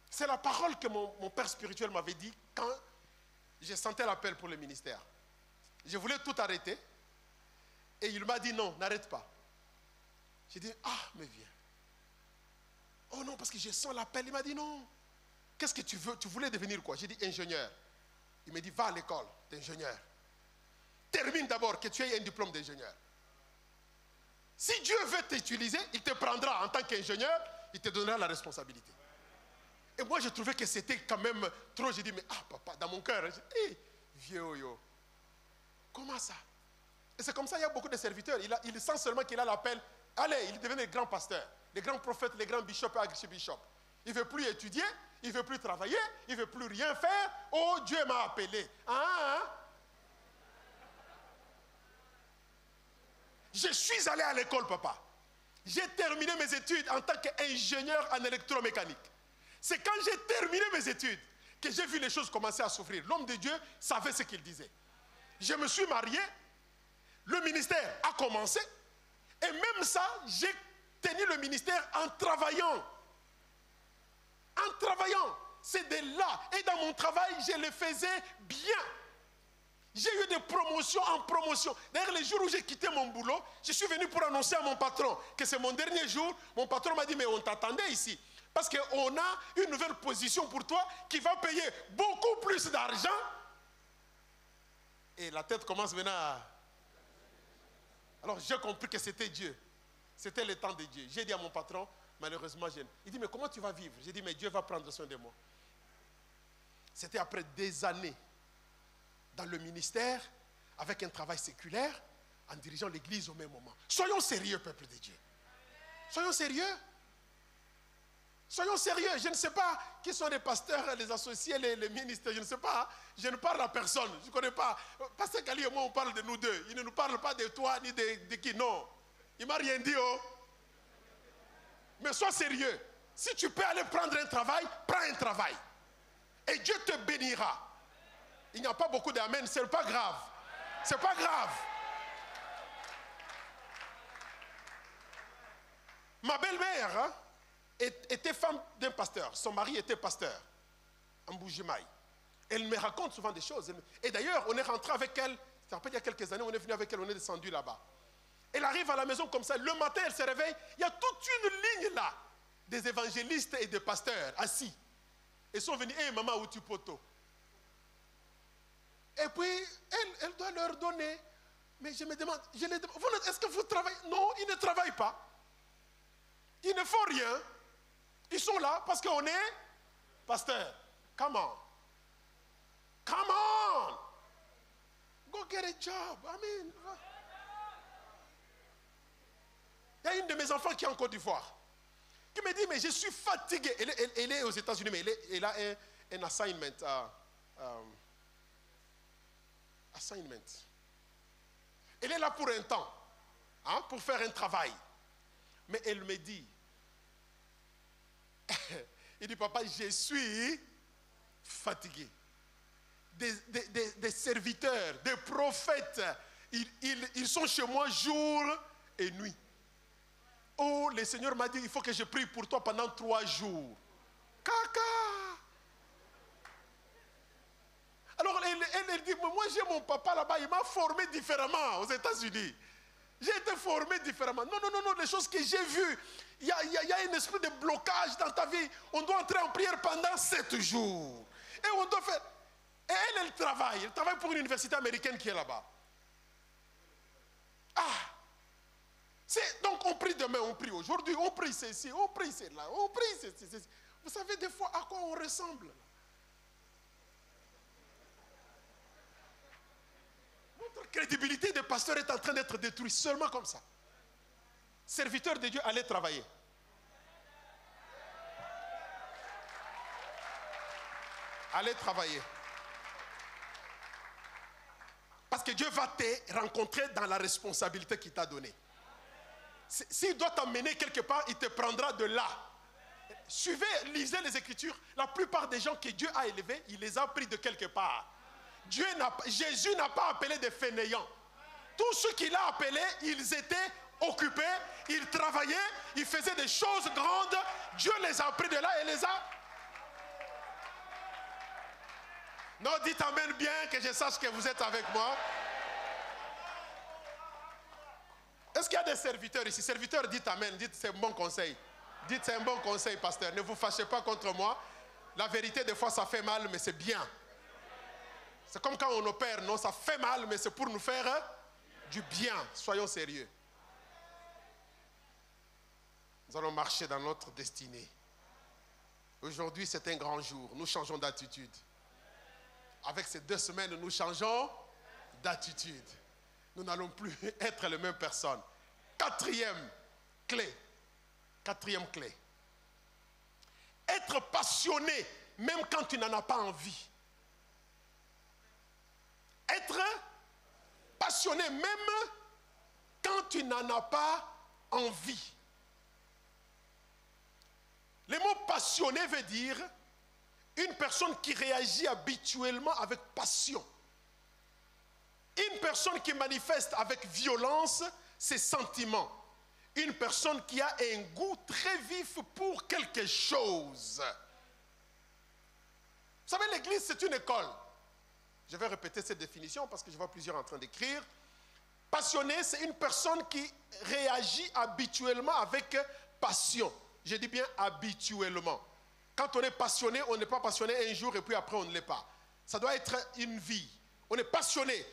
C'est la parole que mon père spirituel m'avait dit quand je sentais l'appel pour le ministère. Je voulais tout arrêter. Et il m'a dit non, n'arrête pas. J'ai dit, ah, mais viens. Oh non, parce que je sens l'appel. Il m'a dit non. Qu'est-ce que tu veux? Tu voulais devenir quoi? J'ai dit ingénieur. Il m'a dit, va à l'école d'ingénieur. Termine d'abord que tu aies un diplôme d'ingénieur. Si Dieu veut t'utiliser, il te prendra en tant qu'ingénieur, il te donnera la responsabilité. Et moi, je trouvais que c'était quand même trop. J'ai dit, mais ah, papa, dans mon cœur, j'ai dit, hey, vieux yo, comment ça? Et c'est comme ça, il y a beaucoup de serviteurs. Il sent seulement qu'il a l'appel. Allez, il devient le grand pasteur, les grands prophètes, les grands bishops et archibishops. Il ne veut plus étudier, il ne veut plus travailler, il ne veut plus rien faire. Oh, Dieu m'a appelé. Je suis allé à l'école, papa. J'ai terminé mes études en tant qu'ingénieur en électromécanique. C'est quand j'ai terminé mes études que j'ai vu les choses commencer à s'ouvrir. L'homme de Dieu savait ce qu'il disait. Je me suis marié, le ministère a commencé, et même ça, j'ai tenu le ministère en travaillant. En travaillant. C'est de là. Et dans mon travail, je le faisais bien. J'ai eu des promotions en promotion. D'ailleurs, les jours où j'ai quitté mon boulot, je suis venu pour annoncer à mon patron que c'est mon dernier jour. Mon patron m'a dit, mais on t'attendait ici. Parce qu'on a une nouvelle position pour toi qui va payer beaucoup plus d'argent. Et la tête commence maintenant à... Alors j'ai compris que c'était Dieu. C'était le temps de Dieu. J'ai dit à mon patron, malheureusement, il dit, mais comment tu vas vivre? J'ai dit, mais Dieu va prendre soin de moi. C'était après des années dans le ministère, avec un travail séculaire, en dirigeant l'église au même moment. Soyons sérieux, peuple de Dieu. Soyons sérieux. Soyons sérieux. Je ne sais pas qui sont les pasteurs, les associés, les ministres. Je ne sais pas. Je ne parle à personne. Je ne connais pas. Pasteur Kali et moi, on parle de nous deux. Il ne nous parle pas de toi ni de qui. Non. Il ne m'a rien dit. Oh. Mais sois sérieux. Si tu peux aller prendre un travail, prends un travail. Et Dieu te bénira. Il n'y a pas beaucoup d'amen. Ce n'est pas grave. Ce n'est pas grave. Ma belle-mère, hein, était femme d'un pasteur. Son mari était pasteur en Bougimaï. Elle me raconte souvent des choses. Et d'ailleurs, on est rentré avec elle. Ça rappelle il y a quelques années, on est venu avec elle, on est descendu là-bas. Elle arrive à la maison comme ça. Le matin, elle se réveille. Il y a toute une ligne là des évangélistes et des pasteurs assis. Ils sont venus. Hé, maman, où tu poteau? Et puis, elle doit leur donner. Mais je me demande, est-ce que vous travaillez? Non, ils ne travaillent pas. Ils ne font rien. Ils sont là parce qu'on est pasteur. Come on. Come on. Go get a job. I mean. Il y a une de mes enfants qui est en Côte d'Ivoire qui me dit, mais je suis fatigué. Elle est aux États-Unis, mais elle a un assignment. Assignment. Elle est là pour un temps, hein, pour faire un travail. Mais elle me dit, il dit, papa, je suis fatigué. Des serviteurs, des prophètes, ils sont chez moi jour et nuit. Oh, le Seigneur m'a dit, il faut que je prie pour toi pendant 3 jours. Caca! Alors, elle dit, moi j'ai mon papa là-bas, il m'a formé différemment aux États-Unis. J'ai été formé différemment. Non, les choses que j'ai vues, il y a un esprit de blocage dans ta vie. On doit entrer en prière pendant 7 jours. Et on doit faire... Et elle travaille. Elle travaille pour une université américaine qui est là-bas. Donc on prie demain, on prie aujourd'hui, on prie ceci, on prie cela, on prie ceci. Vous savez des fois à quoi on ressemble. Notre crédibilité de pasteur est en train d'être détruite seulement comme ça. Serviteur de Dieu, allez travailler. Allez travailler. Parce que Dieu va te rencontrer dans la responsabilité qu'il t'a donnée. S'il doit t'emmener quelque part, il te prendra de là. Suivez, lisez les Écritures. La plupart des gens que Dieu a élevés, il les a pris de quelque part. Jésus n'a pas appelé des fainéants. Tous ceux qu'il a appelés, ils étaient occupés, ils travaillaient, ils faisaient des choses grandes. Dieu les a pris de là et les a... Non, dites amen bien, que je sache que vous êtes avec moi. Est-ce qu'il y a des serviteurs ici? Serviteurs, dites amen, dites c'est un bon conseil. Dites c'est un bon conseil, pasteur. Ne vous fâchez pas contre moi. La vérité, des fois, ça fait mal, mais c'est bien. C'est comme quand on opère, non? Ça fait mal, mais c'est pour nous faire du bien. Soyons sérieux. Nous allons marcher dans notre destinée. Aujourd'hui, c'est un grand jour. Nous changeons d'attitude. Avec ces 2 semaines, nous changeons d'attitude. Nous n'allons plus être les mêmes personnes. 4e clé. 4e clé. Être passionné même quand tu n'en as pas envie. Être passionné même quand tu n'en as pas envie. Le mot passionné veut dire une personne qui réagit habituellement avec passion. Une personne qui manifeste avec violence ses sentiments. Une personne qui a un goût très vif pour quelque chose. Vous savez, l'église, c'est une école. Je vais répéter cette définition parce que je vois plusieurs en train d'écrire. Passionné, c'est une personne qui réagit habituellement avec passion. Je dis bien habituellement. Quand on est passionné, on n'est pas passionné un jour et puis après on ne l'est pas. Ça doit être une vie. On est passionné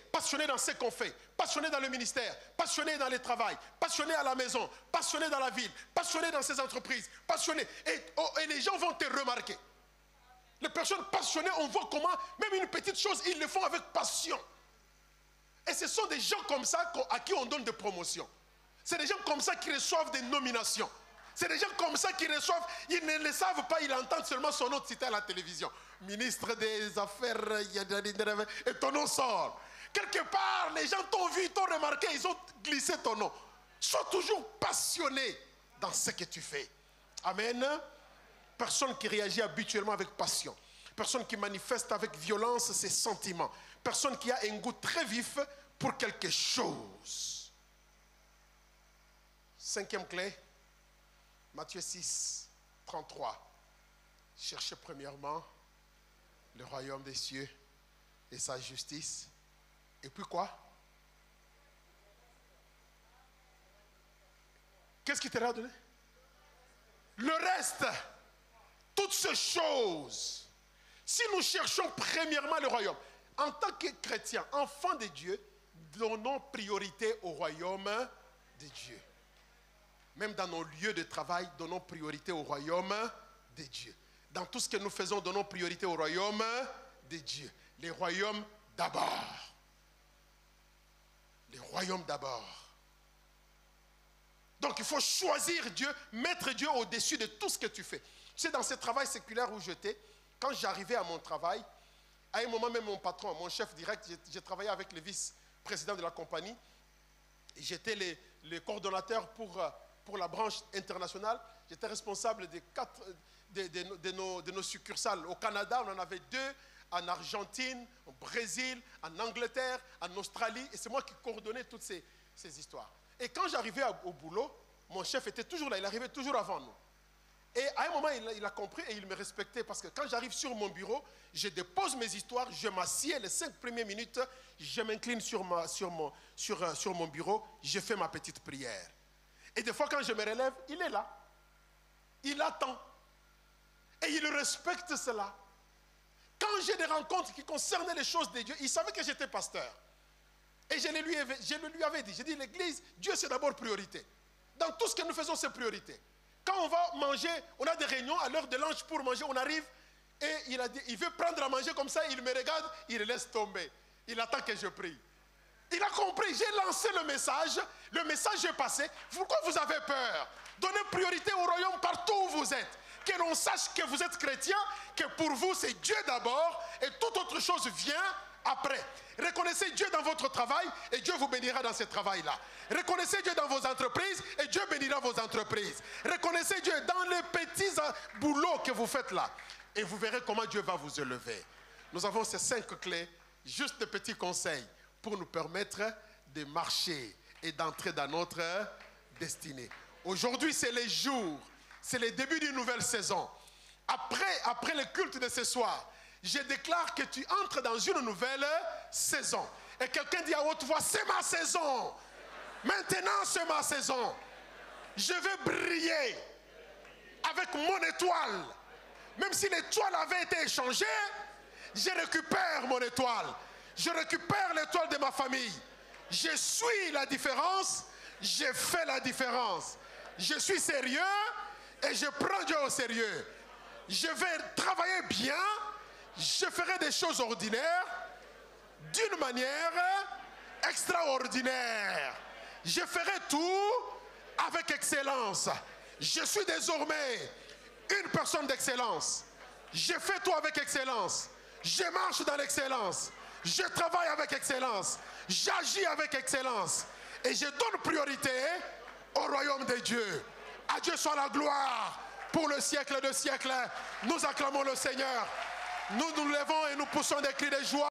dans ce qu'on fait, passionné dans le ministère, passionné dans le travail, passionné à la maison, passionné dans la ville, passionné dans ses entreprises, passionné. Et les gens vont te remarquer. Les personnes passionnées, on voit comment, même une petite chose, ils le font avec passion. Et ce sont des gens comme ça à qui on donne des promotions. C'est des gens comme ça qui reçoivent des nominations. C'est des gens comme ça qui reçoivent, ils ne le savent pas, ils entendent seulement son nom cité à la télévision. Ministre des Affaires, et ton nom sort. Quelque part, les gens t'ont vu, t'ont remarqué, ils ont glissé ton nom. Sois toujours passionné dans ce que tu fais. Amen. Personne qui réagit habituellement avec passion. Personne qui manifeste avec violence ses sentiments. Personne qui a un goût très vif pour quelque chose. 5e clé. Matthieu 6, 33. Cherchez premièrement le royaume des cieux et sa justice. Et puis quoi? Qu'est-ce qui t'est donné? Le reste, toutes ces choses. Si nous cherchons premièrement le royaume, en tant que chrétiens, enfants de Dieu, donnons priorité au royaume de Dieu. Même dans nos lieux de travail, donnons priorité au royaume de Dieu. Dans tout ce que nous faisons, donnons priorité au royaume de Dieu. Les royaumes d'abord. Les royaumes d'abord. Donc il faut choisir Dieu, mettre Dieu au-dessus de tout ce que tu fais. Tu sais, dans ce travail séculaire où j'étais, quand j'arrivais à mon travail, À un moment même, mon patron, mon chef direct, j'ai travaillé avec le vice-président de la compagnie. J'étais le coordonnateur pour la branche internationale. J'étais responsable de nos succursales. Au Canada, on en avait 2, en Argentine, au Brésil, en Angleterre, en Australie. Et c'est moi qui coordonnais toutes ces histoires. Et quand j'arrivais au boulot, mon chef était toujours là, il arrivait toujours avant nous. Et à un moment, il a compris et il me respectait parce que quand j'arrive sur mon bureau, je dépose mes histoires, je m'assieds les 5 premières minutes, je m'incline sur mon bureau, je fais ma petite prière. Et des fois, quand je me relève, il est là. Il attend. Et il respecte cela. Quand j'ai des rencontres qui concernaient les choses de Dieu, il savait que j'étais pasteur. Et je le lui avais dit. J'ai dit, l'église, Dieu c'est d'abord priorité. Dans tout ce que nous faisons, c'est priorité. Quand on va manger, on a des réunions à l'heure de lunch pour manger, on arrive et il veut prendre à manger comme ça, il me regarde, il laisse tomber. Il attend que je prie. Il a compris, j'ai lancé le message est passé. Pourquoi vous avez peur? Donnez priorité au royaume partout où vous êtes. Que l'on sache que vous êtes chrétien, que pour vous c'est Dieu d'abord et toute autre chose vient après. Reconnaissez Dieu dans votre travail et Dieu vous bénira dans ce travail-là. Reconnaissez Dieu dans vos entreprises et Dieu bénira vos entreprises. Reconnaissez Dieu dans les petits boulots que vous faites là. Et vous verrez comment Dieu va vous élever. Nous avons ces 5 clés, juste des petits conseils pour nous permettre de marcher et d'entrer dans notre destinée. Aujourd'hui, c'est les jours, c'est le début d'une nouvelle saison. Après le culte de ce soir, je déclare que tu entres dans une nouvelle saison. Et quelqu'un dit à haute voix, c'est ma saison. Maintenant, c'est ma saison. Je vais briller avec mon étoile. Même si l'étoile avait été échangée, je récupère mon étoile. Je récupère l'étoile de ma famille. Je suis la différence. Je fais la différence. Je suis sérieux et je prends Dieu au sérieux. Je vais travailler bien. Je ferai des choses ordinaires d'une manière extraordinaire. Je ferai tout avec excellence. Je suis désormais une personne d'excellence. Je fais tout avec excellence. Je marche dans l'excellence. Je travaille avec excellence. J'agis avec excellence. Et je donne priorité au royaume de Dieu. À Dieu soit la gloire pour le siècle de siècles. Nous acclamons le Seigneur. Nous nous levons et nous poussons des cris de joie.